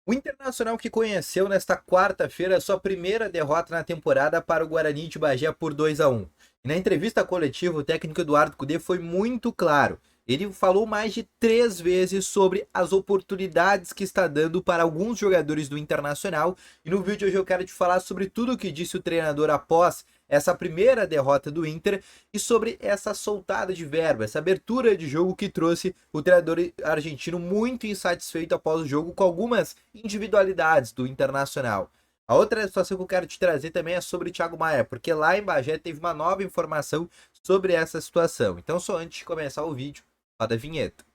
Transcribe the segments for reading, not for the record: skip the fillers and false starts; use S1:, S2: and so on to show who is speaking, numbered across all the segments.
S1: O Internacional que conheceu nesta quarta-feira sua primeira derrota na temporada para o Guarani de Bagé por 2-1. E na entrevista coletiva, o técnico Eduardo Cudê foi muito claro. Ele falou mais de 3 vezes sobre as oportunidades que está dando para alguns jogadores do Internacional. E no vídeo hoje eu quero te falar sobre tudo o que disse o treinador após essa primeira derrota do Inter e sobre essa soltada de verba, essa abertura de jogo que trouxe o treinador argentino muito insatisfeito após o jogo com algumas individualidades do Internacional. A outra situação que eu quero te trazer também é sobre o Thiago Maia, porque lá em Bagé teve uma nova informação sobre essa situação. Então, só antes de começar o vídeo, roda a vinheta.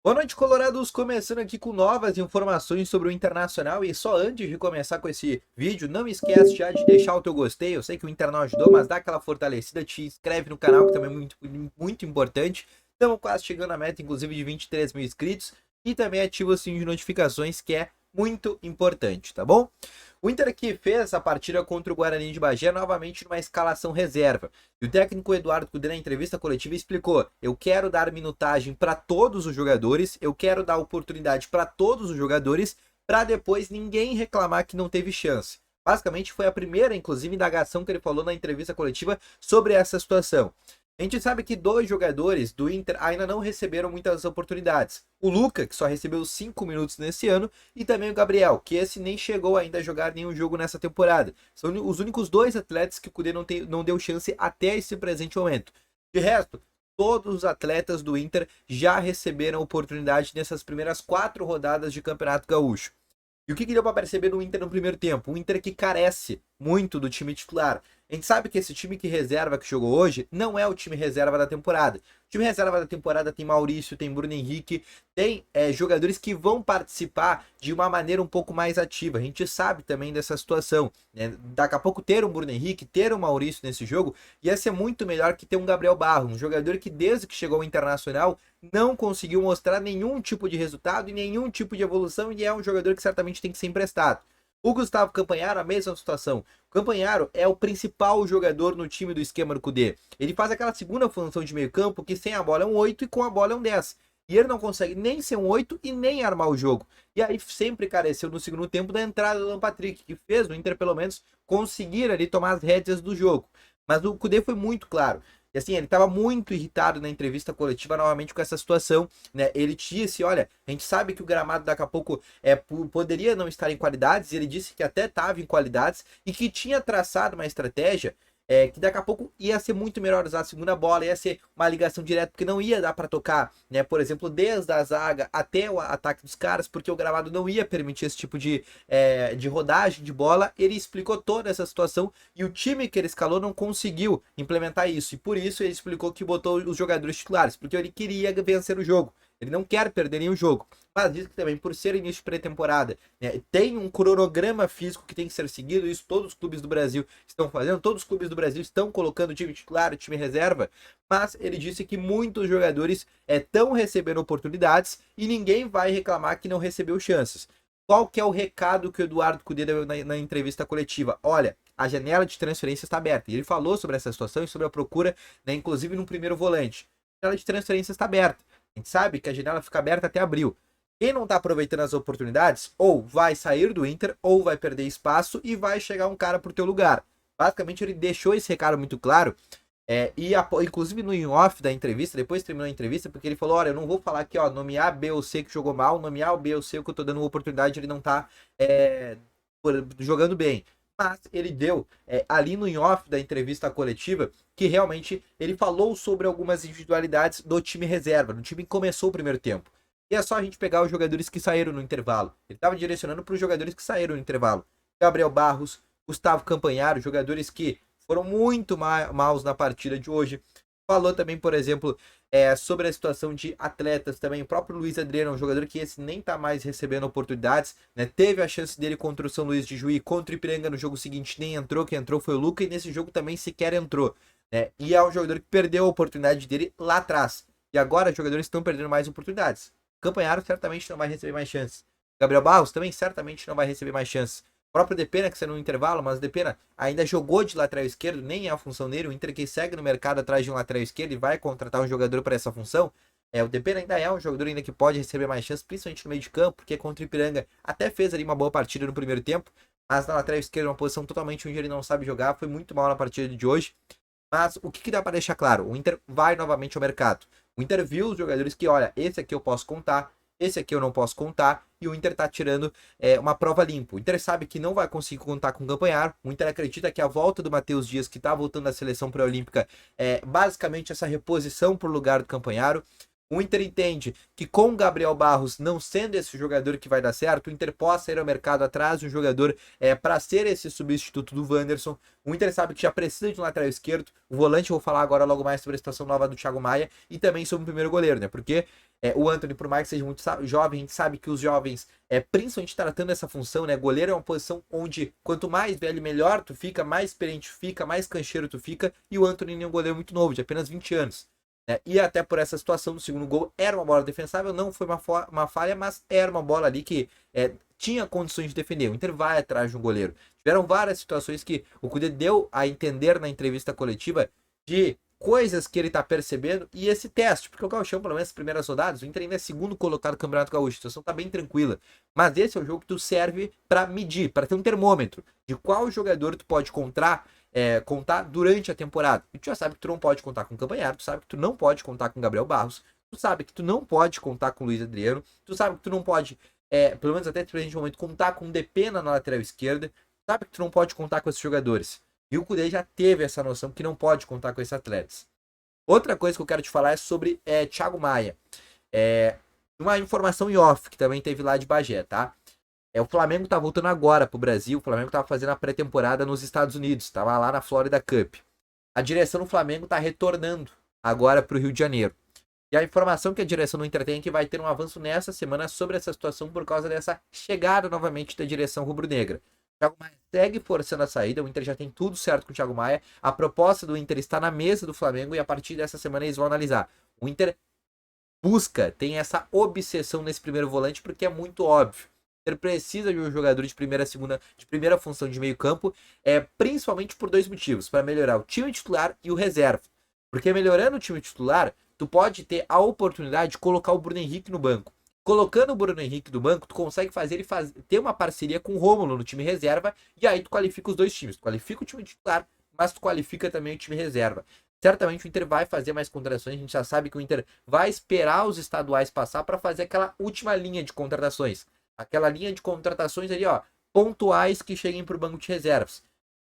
S1: Boa noite, Colorados! Começando aqui com novas informações sobre o Internacional. E só antes de começar com esse vídeo, não esquece já de deixar o teu gostei. Eu sei que o Inter não ajudou, mas dá aquela fortalecida, te inscreve no canal, que também é muito importante. Estamos quase chegando à meta, inclusive, de 23 mil inscritos. E também ativa o sininho de notificações, que é muito importante, tá bom? O Inter que fez a partida contra o Guarani de Bagé novamente numa escalação reserva. E o técnico Eduardo Cudê na entrevista coletiva explicou: eu quero dar minutagem para todos os jogadores, eu quero dar oportunidade para todos os jogadores, para depois ninguém reclamar que não teve chance. Basicamente foi a primeira, inclusive, indagação que ele falou na entrevista coletiva sobre essa situação. A gente sabe que 2 jogadores do Inter ainda não receberam muitas oportunidades. O Luca, que só recebeu 5 minutos nesse ano, e também o Gabriel, que esse nem chegou ainda a jogar nenhum jogo nessa temporada. São os únicos 2 atletas que o Cudê não deu chance até esse presente momento. De resto, todos os atletas do Inter já receberam oportunidade nessas primeiras 4 rodadas de Campeonato Gaúcho. E o que deu para perceber no Inter no primeiro tempo? Um Inter que carece muito do time titular. A gente sabe que esse time que reserva que jogou hoje não é o time reserva da temporada. O time reserva da temporada tem Maurício, tem Bruno Henrique, tem jogadores que vão participar de uma maneira um pouco mais ativa. A gente sabe também dessa situação, né? Daqui a pouco ter um Bruno Henrique, ter um Maurício nesse jogo, ia ser muito melhor que ter um Gabriel Barros, um jogador que desde que chegou ao Internacional não conseguiu mostrar nenhum tipo de resultado e nenhum tipo de evolução, e é um jogador que certamente tem que ser emprestado. O Gustavo Campanharo, a mesma situação. O Campanharo é o principal jogador no time do esquema do Cudê. Ele faz aquela segunda função de meio campo que sem a bola é um 8 e com a bola é um 10. E ele não consegue nem ser um 8 e nem armar o jogo. E aí sempre careceu no segundo tempo da entrada do Alan Patrick, que fez o Inter pelo menos conseguir ali tomar as rédeas do jogo. Mas o Cudê foi muito claro. E assim, ele estava muito irritado na entrevista coletiva novamente com essa situação, né? Ele disse, olha, a gente sabe que o gramado daqui a pouco poderia não estar em qualidades, e ele disse que até estava em qualidades e que tinha traçado uma estratégia que daqui a pouco ia ser muito melhor usar a segunda bola, ia ser uma ligação direta, porque não ia dar para tocar, né? Por exemplo, desde a zaga até o ataque dos caras, porque o gramado não ia permitir esse tipo de rodagem de bola. Ele explicou toda essa situação e o time que ele escalou não conseguiu implementar isso. E por isso ele explicou que botou os jogadores titulares, porque ele queria vencer o jogo. Ele não quer perder nenhum jogo. Mas diz que também, por ser início de pré-temporada, né, tem um cronograma físico que tem que ser seguido. Isso todos os clubes do Brasil estão fazendo. Todos os clubes do Brasil estão colocando o time titular, o time reserva. Mas ele disse que muitos jogadores estão recebendo oportunidades e ninguém vai reclamar que não recebeu chances. Qual que é o recado que o Eduardo Cudê deu na entrevista coletiva? Olha, a janela de transferência está aberta. E ele falou sobre essa situação e sobre a procura, né, inclusive no primeiro volante. A janela de transferência está aberta. A gente sabe que a janela fica aberta até abril. Quem não está aproveitando as oportunidades, ou vai sair do Inter, ou vai perder espaço e vai chegar um cara para o teu lugar. Basicamente, ele deixou esse recado muito claro. Inclusive no in-off da entrevista, depois terminou a entrevista, porque ele falou: olha, eu não vou falar aqui, ó, nome A, B ou C que jogou mal, nome A, B ou C que eu tô dando uma oportunidade, ele não tá jogando bem. Mas ele deu ali no in-off da entrevista coletiva que realmente ele falou sobre algumas individualidades do time reserva, do time que começou o primeiro tempo. E é só a gente pegar os jogadores que saíram no intervalo. Ele estava direcionando para os jogadores que saíram no intervalo. Gabriel Barros, Gustavo Campanharo, jogadores que foram muito maus na partida de hoje. Falou também, por exemplo, sobre a situação de atletas também. O próprio Luiz Adriano, um jogador que esse nem tá mais recebendo oportunidades, né? Teve a chance dele contra o São Luís de Juí, contra o Ipiranga no jogo seguinte, nem entrou. Quem entrou foi o Luca e nesse jogo também sequer entrou, né? E é um jogador que perdeu a oportunidade dele lá atrás. E agora os jogadores estão perdendo mais oportunidades. Campanharo certamente não vai receber mais chances. Gabriel Barros também certamente não vai receber mais chances. próprio Depena, que saiu no intervalo, mas o Depena ainda jogou de lateral esquerdo, nem é a função dele. O Inter que segue no mercado atrás de um lateral esquerdo e vai contratar um jogador para essa função. O Depena ainda é um jogador ainda que pode receber mais chances, principalmente no meio de campo, porque contra o Ipiranga até fez ali uma boa partida no primeiro tempo, mas na lateral esquerda, uma posição totalmente onde ele não sabe jogar, foi muito mal na partida de hoje. Mas o que dá para deixar claro? O Inter vai novamente ao mercado. O Inter viu os jogadores que, olha, esse aqui eu posso contar, esse aqui eu não posso contar, e o Inter tá tirando uma prova limpa. O Inter sabe que não vai conseguir contar com o Campanharo. O Inter acredita que a volta do Matheus Dias, que tá voltando da seleção pré-olímpica, é basicamente essa reposição pro lugar do Campanharo. O Inter entende que com o Gabriel Barros não sendo esse jogador que vai dar certo, o Inter possa ir ao mercado atrás de um jogador para ser esse substituto do Wanderson. O Inter sabe que já precisa de um lateral esquerdo. O volante, eu vou falar agora logo mais sobre a situação nova do Thiago Maia e também sobre o primeiro goleiro, né? Porque o Antony, por mais que seja muito jovem, a gente sabe que os jovens, principalmente tratando essa função, né? Goleiro é uma posição onde quanto mais velho, melhor tu fica, mais experiente tu fica, mais cancheiro tu fica. E o Antony é um goleiro muito novo, de apenas 20 anos. E até por essa situação do segundo gol, era uma bola defensável, não foi uma falha, mas era uma bola ali que tinha condições de defender. O Inter vai atrás de um goleiro. Tiveram várias situações que o Cudê deu a entender na entrevista coletiva de coisas que ele tá percebendo e esse teste, porque o Gauchão, pelo menos nas primeiras rodadas, o Inter ainda é segundo colocado no Campeonato Gaúcho, a situação tá bem tranquila. Mas esse é o jogo que tu serve para medir, para ter um termômetro de qual jogador tu pode contar durante a temporada. E tu já sabe que tu não pode contar com o Campanharo, tu sabe que tu não pode contar com o Gabriel Barros, tu sabe que tu não pode contar com o Luiz Adriano, tu sabe que tu não pode, pelo menos até nesse momento, contar com o Depena na lateral esquerda, tu sabe que tu não pode contar com esses jogadores. E o Cudê já teve essa noção que não pode contar com esses atletas. Outra coisa que eu quero te falar é sobre Thiago Maia. Uma informação em off que também teve lá de Bagé, tá? O Flamengo tá voltando agora pro Brasil. O Flamengo tava fazendo a pré-temporada nos Estados Unidos. Tava lá na Florida Cup. A direção do Flamengo tá retornando agora pro Rio de Janeiro. E a informação que a direção do Inter tem é que vai ter um avanço nessa semana sobre essa situação por causa dessa chegada novamente da direção rubro-negra. O Thiago Maia segue forçando a saída. O Inter já tem tudo certo com o Thiago Maia. A proposta do Inter está na mesa do Flamengo e a partir dessa semana eles vão analisar. O Inter tem essa obsessão nesse primeiro volante porque é muito óbvio. Inter precisa de um jogador de primeira função de meio campo, principalmente por dois motivos, para melhorar o time titular e o reserva. Porque melhorando o time titular, tu pode ter a oportunidade de colocar o Bruno Henrique no banco. Colocando o Bruno Henrique no banco, tu consegue fazer ele ter uma parceria com o Rômulo no time reserva, e aí tu qualifica os dois times. Tu qualifica o time titular, mas tu qualifica também o time reserva. Certamente o Inter vai fazer mais contratações, a gente já sabe que o Inter vai esperar os estaduais passar para fazer aquela última linha de contratações. Aquela linha de contratações ali, ó, pontuais que cheguem para o banco de reservas.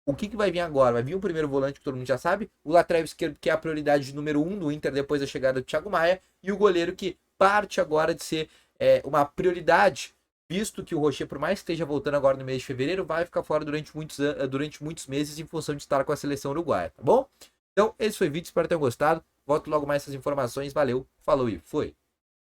S1: O que vai vir agora? Vai vir o primeiro volante que todo mundo já sabe, o lateral esquerdo que é a prioridade número 1 do Inter depois da chegada do Thiago Maia, e o goleiro que parte agora de ser uma prioridade, visto que o Rocher, por mais que esteja voltando agora no mês de fevereiro, vai ficar fora durante muitos meses em função de estar com a seleção uruguaia, tá bom? Então, esse foi o vídeo, espero que tenham gostado. Volto logo mais essas informações, valeu, falou e foi!